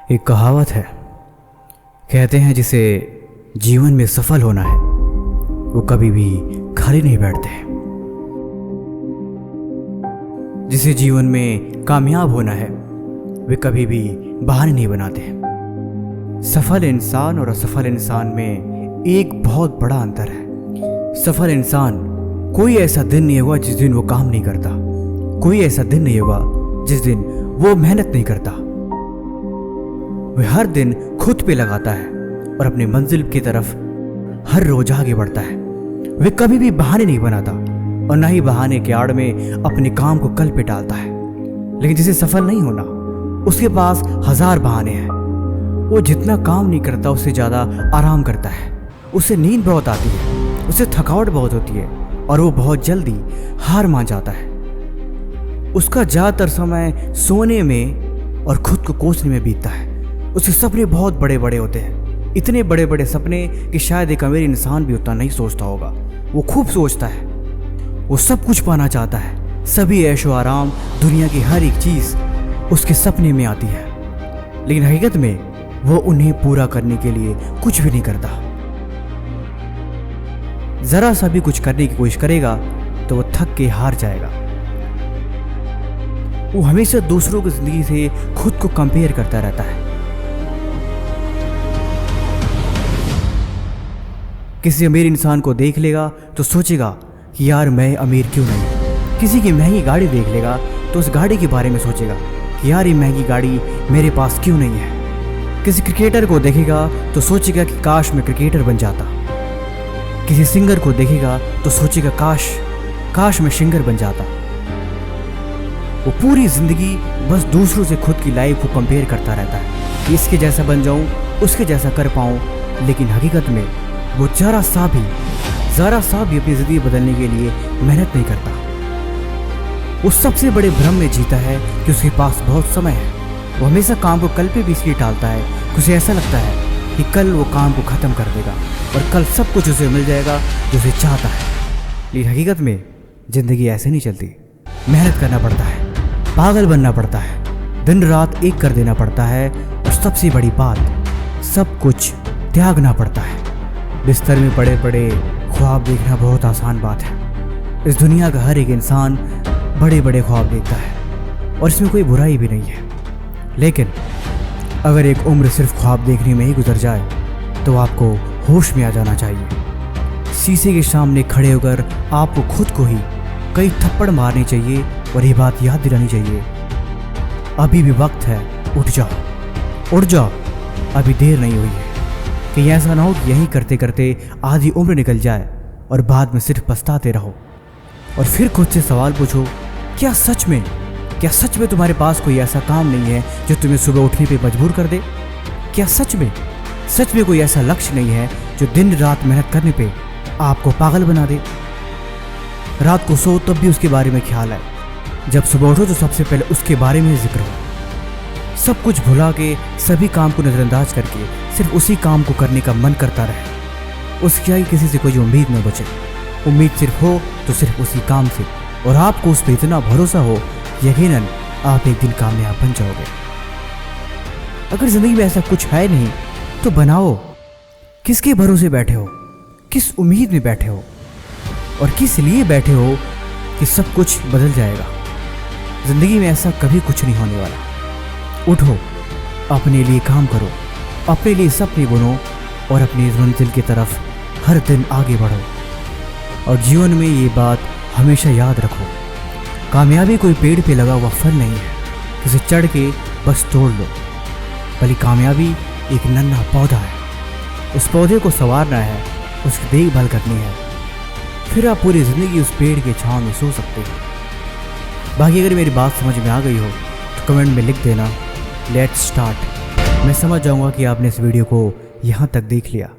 एक कहावत है, कहते हैं जिसे जीवन में सफल होना है वो कभी भी खाली नहीं बैठते। जिसे जीवन में कामयाब होना है वे कभी भी बहाने नहीं बनाते। सफल इंसान और असफल इंसान में एक बहुत बड़ा अंतर है। सफल इंसान कोई ऐसा दिन नहीं होगा जिस दिन वो काम नहीं करता, कोई ऐसा दिन नहीं होगा जिस दिन वो मेहनत नहीं करता। वह हर दिन खुद पे लगाता है और अपनी मंजिल की तरफ हर रोज आगे बढ़ता है। वह कभी भी बहाने नहीं बनाता और ना ही बहाने के आड़ में अपने काम को कल पे टालता है। लेकिन जिसे सफल नहीं होना उसके पास हजार बहाने हैं। वो जितना काम नहीं करता उससे ज़्यादा आराम करता है। उसे नींद बहुत आती है, उसे थकावट बहुत होती है और वो बहुत जल्दी हार मान जाता है। उसका ज़्यादातर समय सोने में और खुद को कोसने में बीतता है। उसके सपने बहुत बड़े बड़े होते हैं, इतने बड़े बड़े सपने कि शायद एक अमीर इंसान भी उतना नहीं सोचता होगा। वो खूब सोचता है, वो सब कुछ पाना चाहता है। सभी ऐशो आराम, दुनिया की हर एक चीज़ उसके सपने में आती है, लेकिन हकीकत में वो उन्हें पूरा करने के लिए कुछ भी नहीं करता। ज़रा सा भी कुछ करने की कोशिश करेगा तो वो थक के हार जाएगा। वो हमेशा दूसरों की ज़िंदगी से खुद को कंपेयर करता रहता है। किसी अमीर इंसान को देख लेगा तो सोचेगा कि यार मैं अमीर क्यों नहीं। किसी की महंगी गाड़ी देख लेगा तो उस गाड़ी के बारे में सोचेगा कि यार ये महंगी गाड़ी मेरे पास क्यों नहीं है। किसी क्रिकेटर को देखेगा तो सोचेगा कि काश मैं क्रिकेटर बन जाता। किसी सिंगर को देखेगा तो सोचेगा काश मैं सिंगर बन जाता। वो पूरी ज़िंदगी बस दूसरों से खुद की लाइफ को कंपेयर करता रहता है कि इसके जैसा बन जाऊं, उसके जैसा कर पाऊं। लेकिन हकीकत में वो ज़रा सा भी अपनी ज़िंदगी बदलने के लिए मेहनत नहीं करता। वो सबसे बड़े भ्रम में जीता है कि उसके पास बहुत समय है। वो हमेशा काम को कल पे भी इसलिए टालता है कि उसे ऐसा लगता है कि कल वो काम को ख़त्म कर देगा और कल सब कुछ उसे मिल जाएगा जो उसे चाहता है। लेकिन हकीकत में ज़िंदगी ऐसे नहीं चलती। मेहनत करना पड़ता है, पागल बनना पड़ता है, दिन रात एक कर देना पड़ता है और सबसे बड़ी बात, सब कुछ त्यागना पड़ता है। बिस्तर में पड़े पड़े ख्वाब देखना बहुत आसान बात है। इस दुनिया का हर एक इंसान बड़े बड़े ख्वाब देखता है और इसमें कोई बुराई भी नहीं है। लेकिन अगर एक उम्र सिर्फ ख्वाब देखने में ही गुजर जाए तो आपको होश में आ जाना चाहिए। शीशे के सामने खड़े होकर आपको खुद को ही कई थप्पड़ मारने चाहिए और ये बात याद दिलानी चाहिए, अभी भी वक्त है, उठ जाओ, अभी देर नहीं हुई है। कहीं ऐसा ना हो कि यही करते करते आधी उम्र निकल जाए और बाद में सिर्फ पछताते रहो। और फिर खुद से सवाल पूछो, क्या सच में तुम्हारे पास कोई ऐसा काम नहीं है जो तुम्हें सुबह उठने पे मजबूर कर दे? क्या सच में कोई ऐसा लक्ष्य नहीं है जो दिन रात मेहनत करने पे आपको पागल बना दे? रात को सो तब भी उसके बारे में ख्याल आए, जब सुबह उठो तो सबसे पहले उसके बारे में जिक्र हो। सब कुछ भुला के, सभी काम को नज़रअंदाज करके सिर्फ उसी काम को करने का मन करता रहे। उसकी आगे किसी से कोई उम्मीद न बचे। उम्मीद सिर्फ हो तो सिर्फ उसी काम से, और आपको उस पर इतना भरोसा हो यकीनन आप एक दिन कामयाब बन जाओगे। अगर ज़िंदगी में ऐसा कुछ है नहीं तो बनाओ। किसके भरोसे बैठे हो, किस उम्मीद में बैठे हो और किस लिए बैठे हो कि सब कुछ बदल जाएगा? ज़िंदगी में ऐसा कभी कुछ नहीं होने वाला। उठो, अपने लिए काम करो, अपने लिए सपने बुनो और अपनी मंजिल की तरफ हर दिन आगे बढ़ो। और जीवन में ये बात हमेशा याद रखो, कामयाबी कोई पेड़ पे लगा हुआ फल नहीं है जिसे चढ़ के बस तोड़ लो, बल्कि कामयाबी एक नन्हा पौधा है। उस पौधे को संवारना है, उसकी देखभाल करनी है, फिर आप पूरी ज़िंदगी उस पेड़ के छांव में सो सकते हो। बाकी अगर मेरी बात समझ में आ गई हो तो कमेंट में लिख देना, लेट्स स्टार्ट। मैं समझ जाऊंगा कि आपने इस वीडियो को यहाँ तक देख लिया।